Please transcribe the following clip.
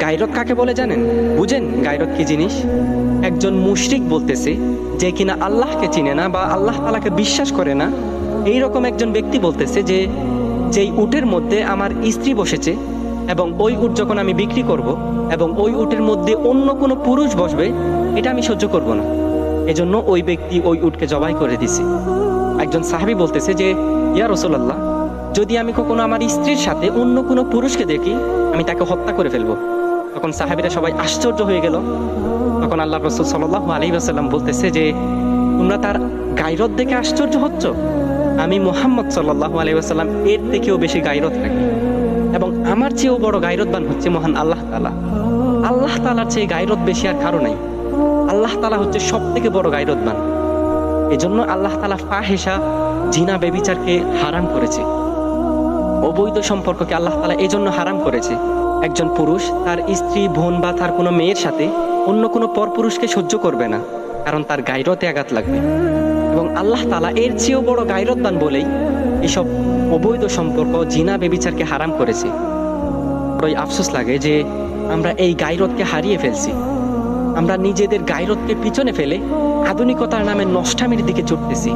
গায়রত কাকে বলে জানেন? বুঝেন গায়রত কি জিনিস? একজন মুশরিক বলতেছে, যে কিনা আল্লাহকে চিনে না বা আল্লাহ তাআলাকে বিশ্বাস করে না, এই রকম একজন ব্যক্তি বলতেছে যে যেই উটের মধ্যে আমার স্ত্রী বসেছে এবং ওই উট যখন আমি বিক্রি করব এবং ওই উটের মধ্যে অন্য কোনো পুরুষ বসবে, এটা আমি সহ্য করব না, এজন্য ওই ব্যক্তি ওই উটকে জবাই করে দিছে। একজন সাহাবী বলতেছে যে ইয়া রাসূলুল্লাহ, যদি আমি কখনো আমার স্ত্রীর সাথে অন্য কোনো পুরুষকে দেখি, আমি তাকে হত্যা করে ফেলবো। তখন সাহাবীরা সবাই আশ্চর্য হয়ে গেল। তখন আল্লাহ রাসূল সাল্লাল্লাহু আলাইহি ওয়াসাল্লাম বলতেছে যে তোমরা তার গায়রত দেখে আশ্চর্য হচ্ছ? আমি মুহাম্মদ সাল্লাল্লাহু আলাইহি ওয়াসাল্লাম এর থেকেও বেশি গায়রত রাখি এবং আমার চেয়েও বড় গায়রতবান হচ্ছে মহান আল্লাহ তাআলা। আল্লাহ তাআলার চেয়ে গায়রত বেশি আর কারো নাই। আল্লাহ তাআলা হচ্ছে সবথেকে বড় গায়রতবান। এজন্য আল্লাহ তাআলা ফাহিশা, জিনা, ব্যভিচারকে হারাম করেছে। অবৈধ সম্পর্ককে আল্লাহ তাআলা এজন্য হারাম করেছে। একজন পুরুষ তার স্ত্রী, বোন বা তার কোনো মেয়ের সাথে অন্য কোনো পরপুরুষকে সহ্য করবে না, কারণ তার গায়রতে আঘাত লাগবে। এবং আল্লাহ তাআলা এর চেয়েও বড় গায়রতবান বলেই এসব অবৈধ সম্পর্ক, জিনা, ব্যভিচারকে হারাম করেছে। বড়ই আফসোস লাগে যে আমরা এই গায়রতকে হারিয়ে ফেলছি। আমরা নিজেদের গায়রতকে পিছনে ফেলে আধুনিকতার নামে নষ্টামির দিকে ছুটতেছি।